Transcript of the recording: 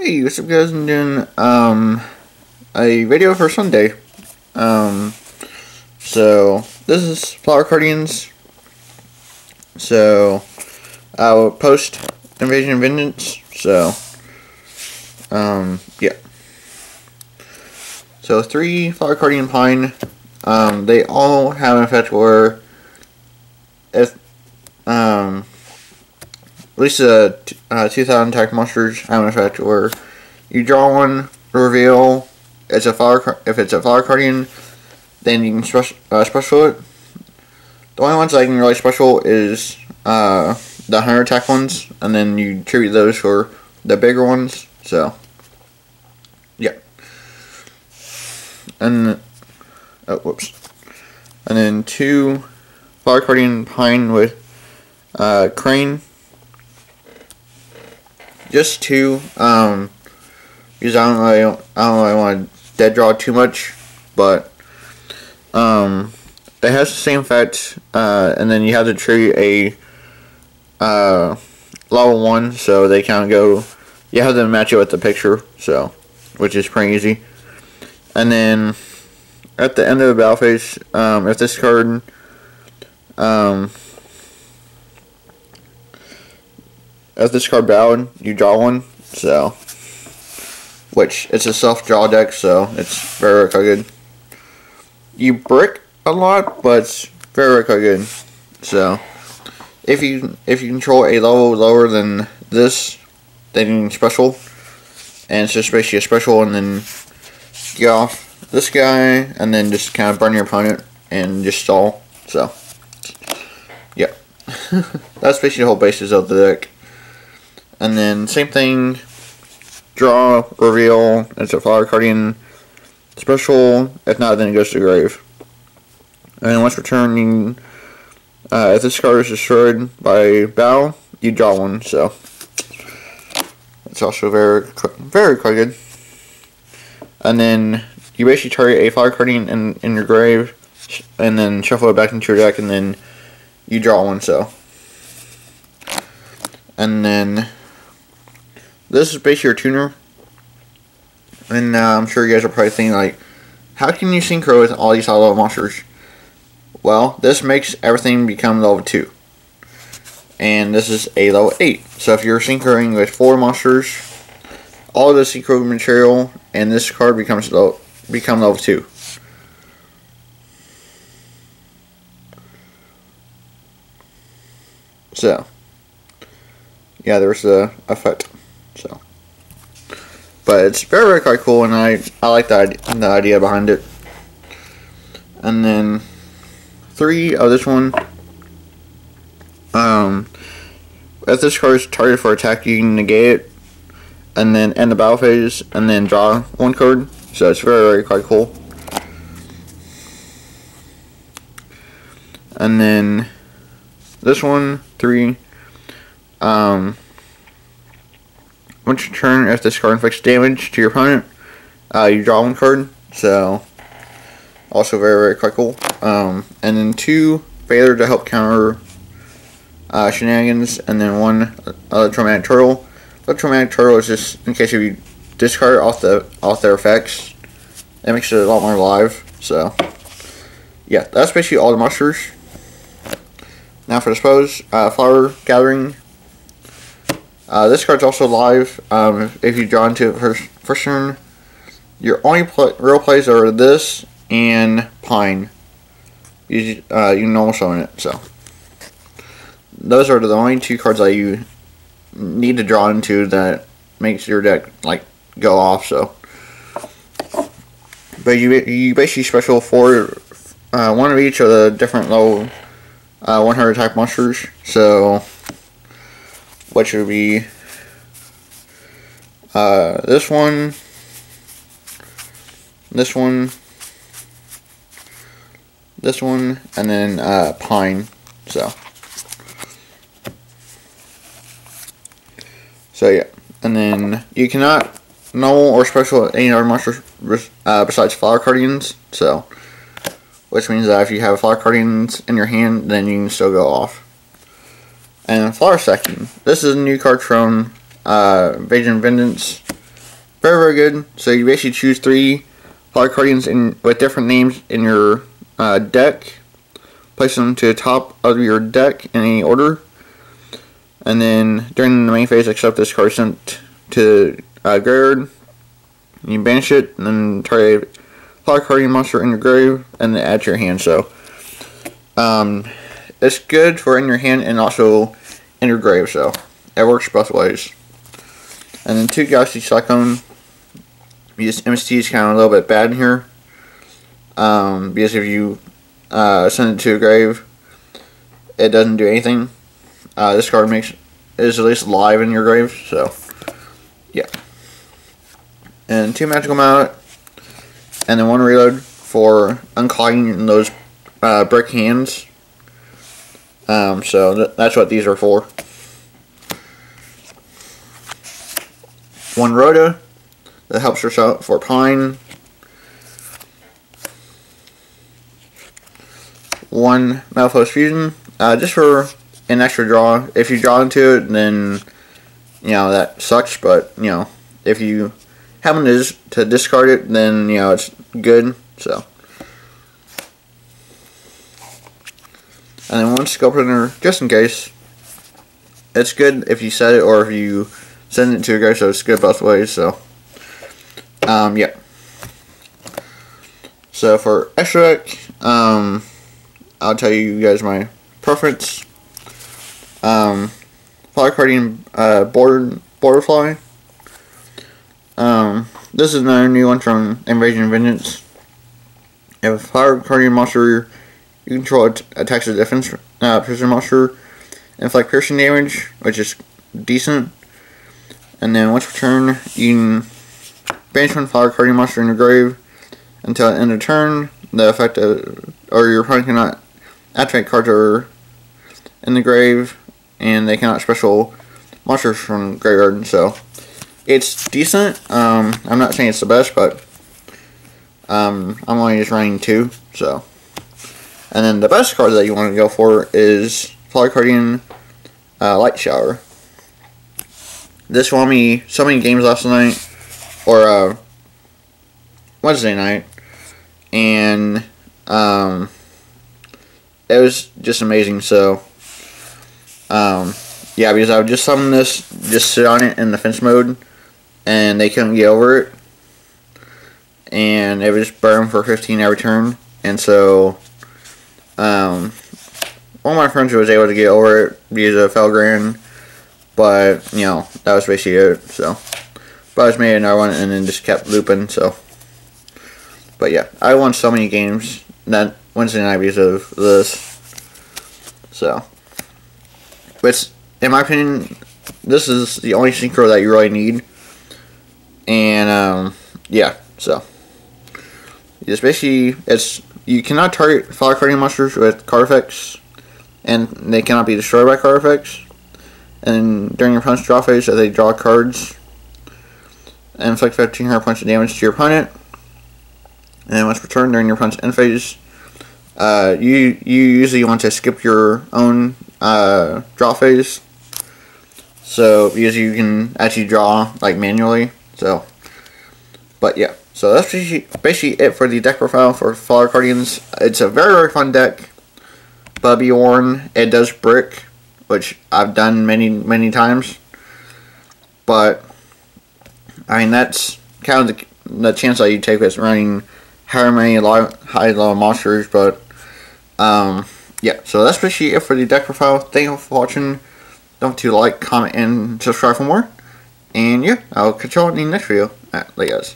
Hey, what's up guys? I'm doing a video for Sunday. So this is Flower Cardians. So I will post Invasion of Vengeance. So yeah. So 3 Flower Cardian Pine. They all have an effect where if at least 2,000 attack monsters have an effect where you draw one, reveal it's a flower. If it's a Flower Cardian, then you can special it. The only ones I can really special is the 100 attack ones, and then you tribute those for the bigger ones. So yeah, and whoops, and then 2 Flower Cardian Pine with Crane. Just 2, because I don't really want to dead draw too much, but it has the same effect, and then you have to tribute a level 1, so they kind of go. You have to match it with the picture, so which is pretty easy. And then at the end of the battle phase, if this card if this card bowed, you draw one. So, which it's a self-draw deck, so it's very good. You brick a lot, but it's very good. So, if you control a level lower than this, then you can special, and it's just basically a special, and then get off this guy, and then just kind of burn your opponent and just stall. So, yeah, that's basically the whole basis of the deck. And then same thing, draw, reveal, it's a Flower Cardian special. If not, then it goes to the grave. And then once returning, if this card is destroyed by battle, you draw one. So it's also very quite good. And then you basically target a Flower Cardian in your grave, and then shuffle it back into your deck, and then you draw one. So, and then this is basically your tuner, and I'm sure you guys are probably thinking, like, how can you synchro with all these high level monsters? Well, this makes everything become level 2, and this is a level 8. So if you're synchroing with 4 monsters, all of the synchro material and this card become level 2. So yeah, there's the effect. So, but it's very quite cool, and I like the idea behind it. And then 3 of this one. If this card is targeted for attack, you can negate it, and then end the battle phase, and then draw 1 card. So it's very quite cool. And then this one, 3. Once you turn, if this card inflicts damage to your opponent, you draw 1 card. So, also very quite cool. And then 2 Failure to help counter shenanigans, and then 1 Electromagnetic Turtle. Electromagnetic Turtle is just in case if you discard off their effects, it makes it a lot more alive. So, yeah, that's basically all the monsters. Now for dispose, Flower Gathering. This card's also live. If you draw into it first turn, your only real plays are this and Pine. You normal summon it. So those are the only 2 cards that you need to draw into that makes your deck like go off. So, but you basically special for 1 of each of the different level 100 attack monsters. So, which would be this one, this one, this one, and then Pine. So yeah, and then you cannot normal or special any other monsters besides Flower Cardians. So, which means that if you have Flower Cardians in your hand, then you can still go off. And Flower Stacking. This is a new card from Invasion of Vengeance. very, very good. So you basically choose 3 Fire Cardians with different names in your deck. Place them to the top of your deck in any order. And then during the main phase, except this card sent to graveyard. You banish it, and then target a Fire Cardian monster in your grave, and then add to your hand. So, it's good for in your hand and also in your grave. So, it works both ways. And then 2 Galaxy Cyclone. Because MST is kind of a little bit bad in here. Because if you send it to a grave, it doesn't do anything. This card is at least live in your grave. So, yeah. And 2 Magical Mallet, and then 1 reload for unclogging those brick hands. So that's what these are for. 1 Rhoda that helps yourself for Pine. 1 Malphose Fusion, just for an extra draw. If you draw into it, then you know that sucks. But you know, if you happen to discard it, then you know it's good. So, and then 1 Skull Printer, just in case. It's good if you set it or if you send it to a guy, so it's good both ways. So, yeah. So for extra deck, I'll tell you guys my preference. Fire Cardian Borderfly. This is another new one from Invasion of Vengeance. If a Fire Cardian monster you control attacks a defense prison monster, inflict piercing damage, which is decent. And then once per turn, you can banish 1 Fire Cardian monster in your grave until the end of turn. The effect or your opponent cannot activate cards are in the grave, and they cannot special monsters from graveyard. So it's decent. I'm not saying it's the best, but I'm only just running 2. So, and then the best card that you want to go for is Fire Cardian Light Shower. This won me so many games last night, or Wednesday night, and it was just amazing. So, yeah, because I would just summon this, just sit on it in defense mode, and they couldn't get over it, and it would just burn for 15 every turn. And so, one of my friends was able to get over it because of Felgran, but you know that was basically it. So, but I just made another one and then just kept looping. So, but yeah, I won so many games that Wednesday night because of this. So, but in my opinion, this is the only synchro that you really need. And yeah, so it's basically you cannot target Fire Cardian monsters with card effects, and they cannot be destroyed by card effects. And during your opponent's draw phase, they draw cards and inflict 1500 points of damage to your opponent. And then once per turn during your opponent's end phase, you usually want to skip your own draw phase, so because you can actually draw like manually. So, but yeah, so that's basically it for the deck profile for Fire Cardians. It's a very, very fun deck. But be warned, it does brick, which I've done many times. But I mean, that's kind of the chance that you take with running however many high-level monsters. But yeah, so that's basically it for the deck profile. Thank you for watching. Don't forget to like, comment, and subscribe for more. And yeah, I'll catch you all in the next video. Alright, later guys.